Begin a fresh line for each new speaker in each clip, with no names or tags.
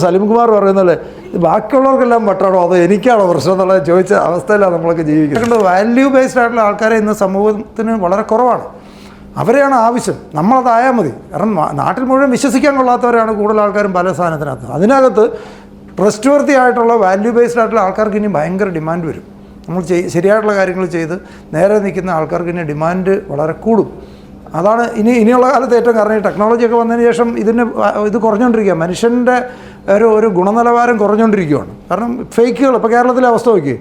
സലിംകുമാർ പറയുന്നല്ലേ ബാക്കിയുള്ളവർക്കെല്ലാം പട്ടാണോ അതോ എനിക്കാണോ പ്രശ്നം എന്നുള്ളത് ചോദിച്ച അവസ്ഥയിലാണ് നമ്മളൊക്കെ ജീവിക്കുന്നത്. വാല്യൂ ബേസ്ഡ് ആയിട്ടുള്ള ആൾക്കാരെ ഇന്ന് സമൂഹത്തിന് വളരെ കുറവാണ്. അവരെയാണ് ആവശ്യം, നമ്മളതായാൽ മതി. കാരണം നാട്ടിൽ മുഴുവൻ വിശ്വസിക്കാൻ കൊള്ളാത്തവരാണ് കൂടുതൽ ആൾക്കാരും പല സാധനത്തിനകത്ത്. അതിനകത്ത് ട്രസ്റ്റ് വർത്തി ആയിട്ടുള്ള വാല്യൂ ബേസ്ഡ് ആയിട്ടുള്ള ആൾക്കാർക്ക് ഇനി ഭയങ്കര ഡിമാൻഡ് വരും. നമ്മൾ ശരിയായിട്ടുള്ള കാര്യങ്ങൾ ചെയ്ത് നേരെ നിൽക്കുന്ന ആൾക്കാർക്ക് ഇനി ഡിമാൻഡ് വളരെ കൂടും. അതാണ് ഇനിയുള്ള കാലത്ത് ഏറ്റവും. കാരണം ഈ ടെക്നോളജിയൊക്കെ വന്നതിന് ശേഷം ഇത് കുറഞ്ഞുകൊണ്ടിരിക്കുക. മനുഷ്യൻ്റെ ഒരു ഗുണനിലവാരം കുറഞ്ഞുകൊണ്ടിരിക്കുകയാണ്. കാരണം ഫേക്കുകൾ, ഇപ്പോൾ കേരളത്തിലെ അവസ്ഥ നോക്കി,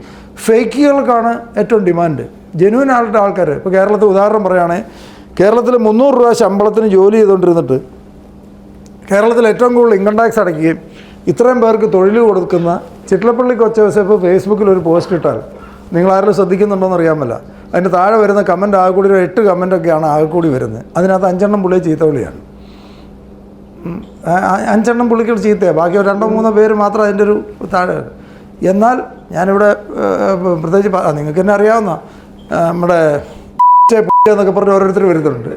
ഫേക്കുകൾക്കാണ് ഏറ്റവും ഡിമാൻഡ്. ജെന്യൂൻ ആയിട്ട് ആൾക്കാർ ഇപ്പോൾ കേരളത്തിൽ ഉദാഹരണം പറയുകയാണെങ്കിൽ, കേരളത്തിൽ 300 രൂപ ശമ്പളത്തിന് ജോലി ചെയ്തുകൊണ്ടിരുന്നിട്ട് കേരളത്തിൽ ഏറ്റവും കൂടുതൽ ഇൻകം ടാക്സ് അടയ്ക്കുകയും ഇത്രയും പേർക്ക് തൊഴിൽ കൊടുക്കുന്ന ചിറ്റലപ്പള്ളി കൊച്ചോസഫ് ഫേസ്ബുക്കിൽ ഒരു പോസ്റ്റ് ഇട്ടാൽ നിങ്ങളാരും ശ്രദ്ധിക്കുന്നുണ്ടോയെന്ന് അറിയാമല്ല. അതിൻ്റെ താഴെ വരുന്ന കമൻറ്റ് ആകെ കൂടി 8 കമൻറ്റൊക്കെയാണ് ആകെ കൂടി വരുന്നത്. അതിനകത്ത് 5 പുള്ളി ചീത്തവിളിയാണ്. 5 പുള്ളികൾ ചീത്തയാണ്, ബാക്കി 2-3 പേര് മാത്രം അതിൻ്റെ ഒരു താഴെ. എന്നാൽ ഞാനിവിടെ പ്രത്യേകിച്ച് നിങ്ങൾക്ക് തന്നെ അറിയാവുന്ന നമ്മുടെ എന്നൊക്കെ പറഞ്ഞ് ഓരോരുത്തർ വരുന്നുണ്ട്.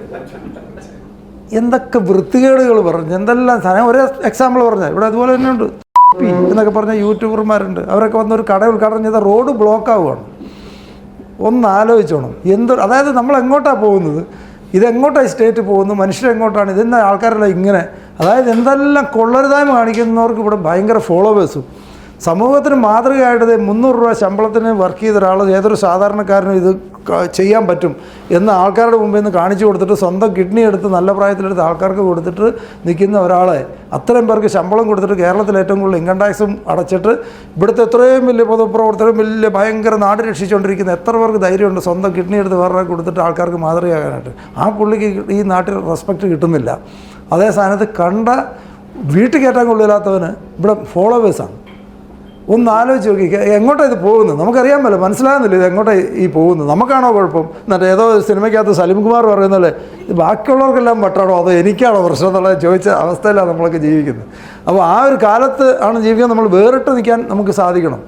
എന്തൊക്കെ വൃത്തികേടുകൾ പറഞ്ഞ് എന്തെല്ലാം സാധനം. ഒരേ എക്സാമ്പിൾ പറഞ്ഞാൽ ഇവിടെ അതുപോലെ തന്നെ ഉണ്ട് എന്നൊക്കെ പറഞ്ഞ യൂട്യൂബർമാരുണ്ട്. അവരൊക്കെ വന്നൊരു കട ഉദ്ഘാടനം ചെയ്താൽ റോഡ് ബ്ലോക്ക് ആവുകയാണ്. ഒന്ന് ആലോചിച്ചോണം. അതായത് നമ്മൾ എങ്ങോട്ടാണ് പോകുന്നത്, ഇതെങ്ങോട്ടാണ് സ്റ്റേറ്റ് പോകുന്നത്, മനുഷ്യരെങ്ങോട്ടാണ്, ഇതെന്താ ആൾക്കാരെല്ലാം ഇങ്ങനെ. അതായത് എന്തെല്ലാം കൊള്ളരുതായ്മ കാണിക്കുന്നവർക്ക് ഇവിടെ ഭയങ്കര ഫോളോവേഴ്സും. സമൂഹത്തിന് മാതൃകയായിട്ട് 300 രൂപ ശമ്പളത്തിന് വർക്ക് ചെയ്ത ഒരാൾ ഏതൊരു സാധാരണക്കാരനും ഇത് ചെയ്യാൻ പറ്റും എന്ന് ആൾക്കാരുടെ മുമ്പിൽ നിന്ന് കാണിച്ചു കൊടുത്തിട്ട് സ്വന്തം കിഡ്നി എടുത്ത് നല്ല പ്രായത്തിലെടുത്ത് ആൾക്കാർക്ക് കൊടുത്തിട്ട് നിൽക്കുന്ന ഒരാളെ, അത്രയും പേർക്ക് ശമ്പളം കൊടുത്തിട്ട് കേരളത്തിൽ ഏറ്റവും കൂടുതൽ ഇൻകം ടാക്സും അടച്ചിട്ട് ഇവിടുത്തെ എത്രയും വലിയ പൊതുപ്രവർത്തകരും വലിയ ഭയങ്കര നാട് രക്ഷിച്ചുകൊണ്ടിരിക്കുന്ന എത്ര പേർക്ക് ധൈര്യമുണ്ട് സ്വന്തം കിഡ്നി എടുത്ത് വേറെ കൊടുത്തിട്ട് ആൾക്കാർക്ക് മാതൃകയാകാനായിട്ട്? ആ പുള്ളിക്ക് ഈ നാട്ടിൽ റെസ്പെക്റ്റ് കിട്ടുന്നില്ല. അതേ സ്ഥാനത്ത് കണ്ട വീട്ടിൽ കയറ്റാൻ കൊള്ളില്ലാത്തവന് ഇവിടെ ഫോളോവേഴ്സാണ്. ഒന്ന് ആലോചിച്ച് നോക്കി, എങ്ങോട്ടാണ് ഇത് പോകുന്നത്? നമുക്കറിയാൻ പറ്റില്ല, മനസ്സിലാകുന്നില്ല ഇത് എങ്ങോട്ടാണ് ഈ പോകുന്നത്. നമുക്കാണോ കുഴപ്പം? എന്നിട്ട് ഏതോ സിനിമയ്ക്കകത്ത് സലിംകുമാർ പറയുന്നല്ലേ ബാക്കിയുള്ളവർക്കെല്ലാം പട്ടാണോ അതോ എനിക്കാണോ പ്രശ്നം എന്നുള്ളത് ചോദിച്ച അവസ്ഥയിലാണ് നമ്മളൊക്കെ ജീവിക്കുന്നത്. അപ്പോൾ ആ ഒരു കാലത്ത് ആണ് ജീവിക്കാൻ നമ്മൾ വേറിട്ട് നിൽക്കാൻ നമുക്ക് സാധിക്കണം.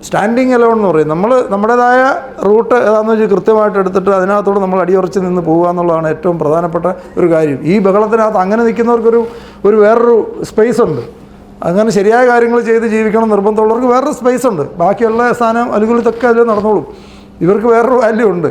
സ്റ്റാൻഡിങ് അലോൺ എന്ന് പറയും. നമ്മൾ നമ്മുടേതായ റൂട്ട് ഏതാണെന്ന് വെച്ചാൽ കൃത്യമായിട്ട് എടുത്തിട്ട് അതിനകത്തോട് നമ്മൾ അടിയുറച്ച് നിന്ന് പോകുക എന്നുള്ളതാണ് ഏറ്റവും പ്രധാനപ്പെട്ട ഒരു കാര്യം. ഈ ബഹളത്തിനകത്ത് അങ്ങനെ നിൽക്കുന്നവർക്കൊരു വേറൊരു സ്പേസ് ഉണ്ട്. അങ്ങനെ ശരിയായ കാര്യങ്ങൾ ചെയ്ത് ജീവിക്കണം നിർബന്ധമുള്ളവർക്ക് വേറൊരു സ്പേസ് ഉണ്ട്. ബാക്കിയുള്ള സ്ഥാനം അനുകൂലത്തൊക്കെ അതിൽ നടന്നോളും. ഇവർക്ക് വേറൊരു വാല്യൂ ഉണ്ട്.